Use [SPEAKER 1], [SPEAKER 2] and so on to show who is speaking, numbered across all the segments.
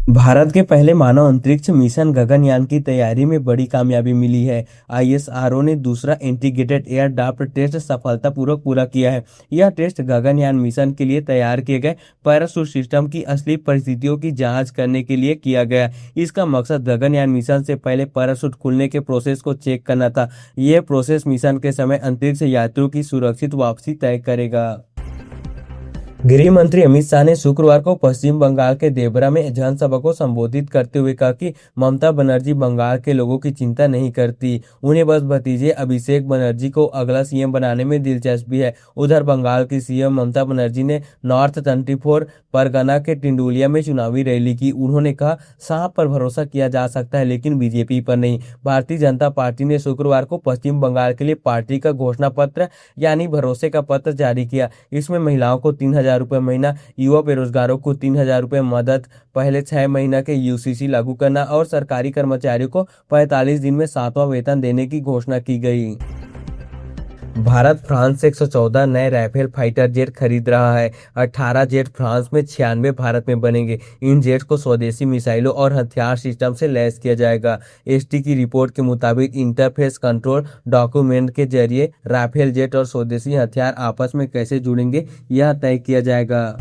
[SPEAKER 1] भारत के पहले मानव अंतरिक्ष मिशन गगनयान की तैयारी में बड़ी कामयाबी मिली है। आईएसआरओ ने दूसरा इंटीग्रेटेड एयर ड्राफ्ट टेस्ट सफलतापूर्वक पूरा किया है। यह टेस्ट गगनयान मिशन के लिए तैयार किए गए पैराशूट सिस्टम की असली परिस्थितियों की जांच करने के लिए किया गया। इसका मकसद गगनयान मिशन से पहले पैराशूट खुलने के प्रोसेस को चेक करना था। यह प्रोसेस मिशन के समय अंतरिक्ष यात्रियों की सुरक्षित वापसी तय करेगा। गृह मंत्री अमित शाह ने शुक्रवार को पश्चिम बंगाल के देवरा में जनसभा को संबोधित करते हुए कहा कि ममता बनर्जी बंगाल के लोगों की चिंता नहीं करती, उन्हें बस भतीजे अभिषेक बनर्जी को अगला सीएम बनाने में दिलचस्पी है। उधर बंगाल की सीएम ममता बनर्जी ने नॉर्थ 24 परगना के टिंडोलिया में चुनावी रैली की। उन्होंने कहा, शाह पर भरोसा किया जा सकता है लेकिन बीजेपी पर नहीं। भारतीय जनता पार्टी ने शुक्रवार को पश्चिम बंगाल के लिए पार्टी का घोषणा पत्र यानी भरोसे का पत्र जारी किया। इसमें महिलाओं को 3,000 रुपये महीना, युवा बेरोजगारों को 3,000 रुपये मदद, पहले 6 महीना के यूसीसी लागू करना और सरकारी कर्मचारियों को 45 दिन में 7वां वेतन देने की घोषणा की गई। भारत फ्रांस से 114 नए राफेल फाइटर जेट खरीद रहा है। 18 जेट फ्रांस में, 96 भारत में बनेंगे। इन जेट को स्वदेशी मिसाइलों और हथियार सिस्टम से लैस किया जाएगा। एसटी की रिपोर्ट के मुताबिक इंटरफेस कंट्रोल डॉक्यूमेंट के जरिए राफेल जेट और स्वदेशी हथियार आपस में कैसे जुड़ेंगे, यह तय किया जाएगा।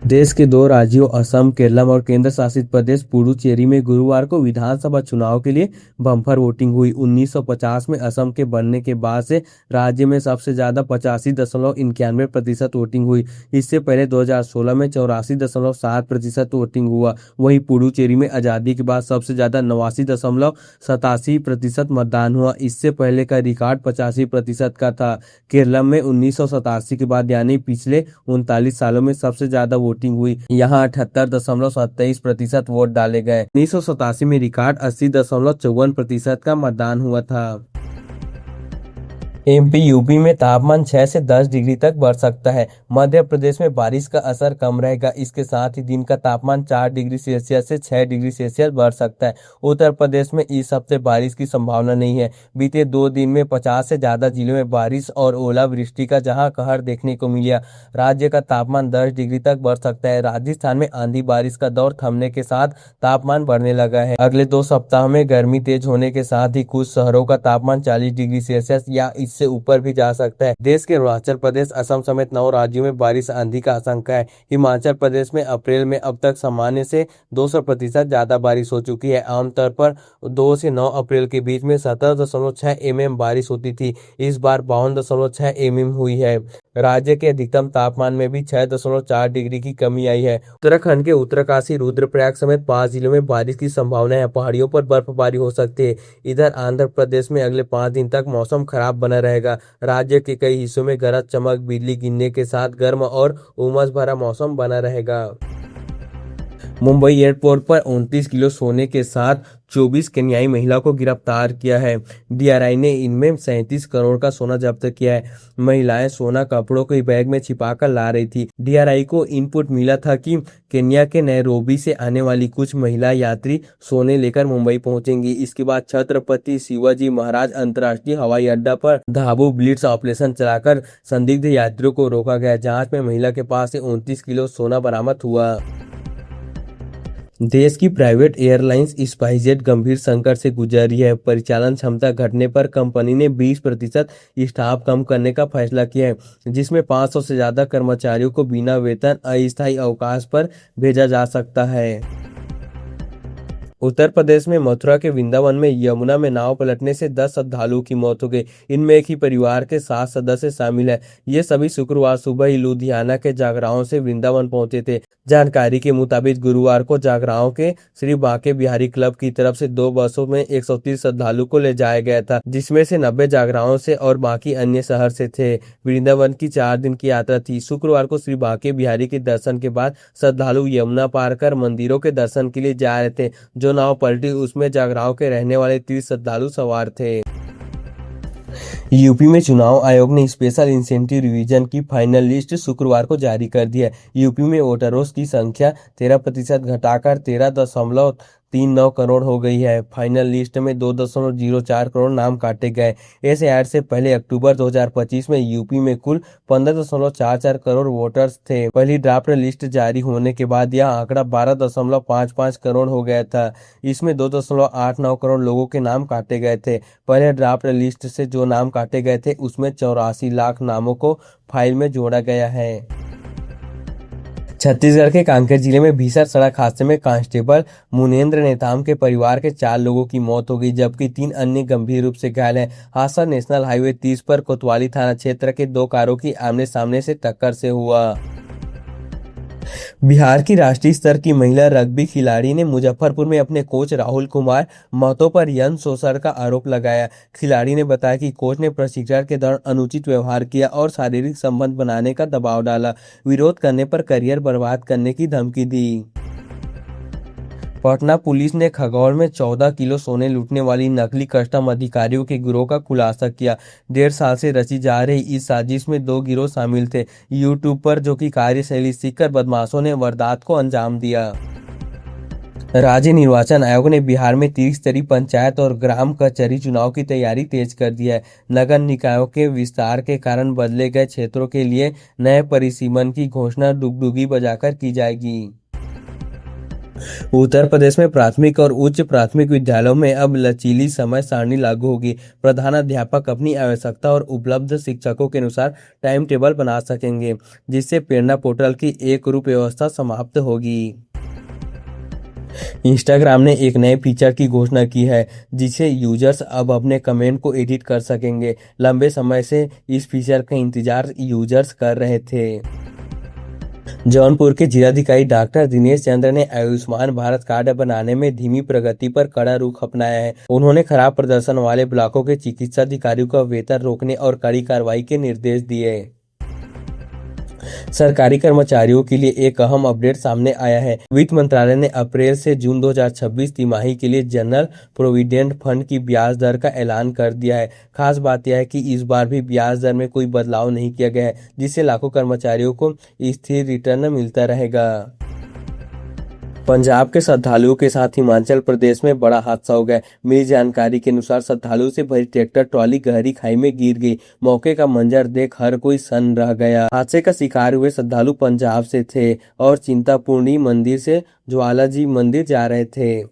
[SPEAKER 1] देश के 2 राज्यों असम, केरलम और केंद्र शासित प्रदेश पुडुचेरी में गुरुवार को विधानसभा चुनाव के लिए बम्पर वोटिंग हुई। 1950 में असम के बनने के बाद से राज्य में सबसे ज्यादा 85.91% वोटिंग हुई। इससे पहले 2016 में 84.7% वोटिंग हुआ। वहीं पुडुचेरी में आजादी के बाद सबसे ज्यादा 89.87% मतदान हुआ। इससे पहले का रिकॉर्ड 85% का था। केरलम में 1987 के बाद यानी पिछले 39 सालों में सबसे ज्यादा वोटिंग हुई। यहाँ 78.27% वोट डाले गए। 1987 में रिकॉर्ड 80.54% का मतदान हुआ था। एमपी यूपी में तापमान 6 से 10 डिग्री तक बढ़ सकता है। मध्य प्रदेश में बारिश का असर कम रहेगा। इसके साथ ही दिन का तापमान 4 डिग्री सेल्सियस से 6 डिग्री सेल्सियस बढ़ सकता है। उत्तर प्रदेश में इस हफ्ते बारिश की संभावना नहीं है। बीते 2 दिन में 50 से ज्यादा जिलों में बारिश और ओलावृष्टि का जहां कहर देखने को मिला। राज्य का तापमान 10 डिग्री तक बढ़ सकता है। राजस्थान में आंधी बारिश का दौर थमने के साथ तापमान बढ़ने लगा है। अगले 2 सप्ताह में गर्मी तेज होने के साथ ही कुछ शहरों का तापमान 40 डिग्री सेल्सियस या से ऊपर भी जा सकता है। देश के अरुणाचल प्रदेश, असम समेत 9 राज्यों में बारिश आंधी का आशंका है। हिमाचल प्रदेश में अप्रैल में अब तक सामान्य से 200% ज्यादा बारिश हो चुकी है। आमतौर पर 2 से 9 अप्रैल के बीच में 17.6 mm बारिश होती थी। इस बार 52.6 mm हुई है। राज्य के अधिकतम तापमान में भी 6.4 डिग्री की कमी आई है। उत्तराखंड के उत्तरकाशी, रुद्रप्रयाग समेत 5 जिलों में बारिश की संभावना है। पहाड़ियों पर बर्फबारी हो सकती है। इधर आंध्र प्रदेश में अगले 5 दिन तक मौसम खराब बना रहेगा। राज्य के कई हिस्सों में गरज चमक, बिजली गिरने के साथ गर्म और उमस भरा मौसम बना रहेगा। मुंबई एयरपोर्ट पर 29 किलो सोने के साथ 24 केन्याई महिला को गिरफ्तार किया है। डीआरआई ने इनमें 37 करोड़ का सोना जब्त किया है। महिलाएं सोना कपड़ों के बैग में छिपाकर ला रही थी। डीआरआई को इनपुट मिला था कि केन्या के नैरोबी से आने वाली कुछ महिला यात्री सोने लेकर मुंबई पहुंचेंगी। इसके बाद छत्रपति शिवाजी महाराज अंतर्राष्ट्रीय हवाई अड्डा पर धाबू ब्लिट्स ऑपरेशन चलाकर संदिग्ध यात्रियों को रोका गया। जांच में महिला के पास से 29 किलो सोना बरामद हुआ। देश की प्राइवेट एयरलाइंस स्पाइसजेट गंभीर संकट से गुजर रही है। परिचालन क्षमता घटने पर कंपनी ने 20% स्टाफ कम करने का फैसला किया है, जिसमें 500 से ज्यादा कर्मचारियों को बिना वेतन अस्थायी अवकाश पर भेजा जा सकता है। उत्तर प्रदेश में मथुरा के वृंदावन में यमुना में नाव पलटने से 10 श्रद्धालुओं की मौत हो गई। इनमें एक ही परिवार के 7 सदस्य शामिल है। ये सभी शुक्रवार सुबह ही लुधियाना के जागराओं से वृंदावन पहुंचे थे। जानकारी के मुताबिक गुरुवार को जागराओं के श्री बांके बिहारी क्लब की तरफ से 2 बसों में 130 श्रद्धालु को ले जाया गया था, जिसमें से 90 जागराओं से और बाकी अन्य शहर से थे। वृंदावन की 4 दिन की यात्रा थी। शुक्रवार को श्री बांके बिहारी के दर्शन के बाद श्रद्धालु यमुना पार कर मंदिरों के दर्शन के लिए जा रहे थे। जो नाव पलटी उसमें जागराओं के रहने वाले 30 श्रद्धालु सवार थे। यूपी में चुनाव आयोग ने स्पेशल इंसेंटिव रिवीजन की फाइनल लिस्ट शुक्रवार को जारी कर दी है। यूपी में वोटरों की संख्या 13% घटाकर 3.9 करोड़ हो गई है। फाइनल लिस्ट में 2.04 करोड़ नाम काटे गए। इस ऐड से पहले अक्टूबर 2025 में यूपी में कुल 15.44 करोड़ वोटर्स थे। पहली ड्राफ्ट लिस्ट जारी होने के बाद यह आंकड़ा 12.55 करोड़ हो गया था। इसमें 2.89 करोड़ लोगों के नाम काटे गए थे। पहले ड्राफ्ट लिस्ट से जो नाम काटे गए थे उसमें 84 लाख नामों को फाइल में जोड़ा गया है। छत्तीसगढ़ के कांकेर जिले में भीषण सड़क हादसे में कांस्टेबल मुनेन्द्र नेताम के परिवार के 4 लोगों की मौत हो गई, जबकि 3 अन्य गंभीर रूप से घायल हैं। हादसा नेशनल हाईवे 30 पर कोतवाली थाना क्षेत्र के 2 कारों की आमने सामने से टक्कर से हुआ। बिहार की राष्ट्रीय स्तर की महिला रग्बी खिलाड़ी ने मुजफ्फरपुर में अपने कोच राहुल कुमार महतो पर यौन शोषण का आरोप लगाया। खिलाड़ी ने बताया कि कोच ने प्रशिक्षण के दौरान अनुचित व्यवहार किया और शारीरिक संबंध बनाने का दबाव डाला। विरोध करने पर करियर बर्बाद करने की धमकी दी। पटना पुलिस ने खगौल में 14 किलो सोने लूटने वाली नकली कस्टम अधिकारियों के गिरोह का खुलासा किया। 1.5 साल से रची जा रही इस साजिश में 2 गिरोह शामिल थे। यूट्यूब पर जो कि कार्यशैली सीखकर बदमाशों ने वारदात को अंजाम दिया। राज्य निर्वाचन आयोग ने बिहार में 30 स्तरीय पंचायत और ग्राम कचहरी चुनाव की तैयारी तेज कर दी है। नगर निकायों के विस्तार के कारण बदले गए क्षेत्रों के लिए नए परिसीमन की घोषणा डुगडुगी बजाकर की जाएगी। उत्तर प्रदेश में प्राथमिक और उच्च प्राथमिक विद्यालयों में अब लचीली समय सारणी लागू होगी। प्रधानाध्यापक अपनी आवश्यकता और उपलब्ध शिक्षकों के अनुसार टाइम टेबल बना सकेंगे, जिससे प्रेरणा पोर्टल की एक रूप व्यवस्था समाप्त होगी। इंस्टाग्राम ने एक नए फीचर की घोषणा की है, जिसे यूजर्स अब अपने कमेंट को एडिट कर सकेंगे। लंबे समय से इस फीचर का इंतजार यूजर्स कर रहे थे। जौनपुर के जिलाधिकारी डॉक्टर दिनेश चंद्र ने आयुष्मान भारत कार्ड बनाने में धीमी प्रगति पर कड़ा रुख अपनाया है। उन्होंने खराब प्रदर्शन वाले ब्लॉकों के चिकित्सा अधिकारियों का वेतन रोकने और कड़ी कार्रवाई के निर्देश दिए। सरकारी कर्मचारियों के लिए एक अहम अपडेट सामने आया है। वित्त मंत्रालय ने अप्रैल से जून 2026 तिमाही के लिए जनरल प्रोविडेंट फंड की ब्याज दर का ऐलान कर दिया है। खास बात यह है कि इस बार भी ब्याज दर में कोई बदलाव नहीं किया गया है, जिससे लाखों कर्मचारियों को स्थिर रिटर्न मिलता रहेगा। पंजाब के श्रद्धालुओं के साथ हिमाचल प्रदेश में बड़ा हादसा हो गया। मिली जानकारी के अनुसार श्रद्धालुओं से भरी ट्रैक्टर ट्रॉली गहरी खाई में गिर गई। मौके का मंजर देख हर कोई सन्न रह गया। हादसे का शिकार हुए श्रद्धालु पंजाब से थे और चिंतापूर्णी मंदिर से ज्वालाजी मंदिर जा रहे थे।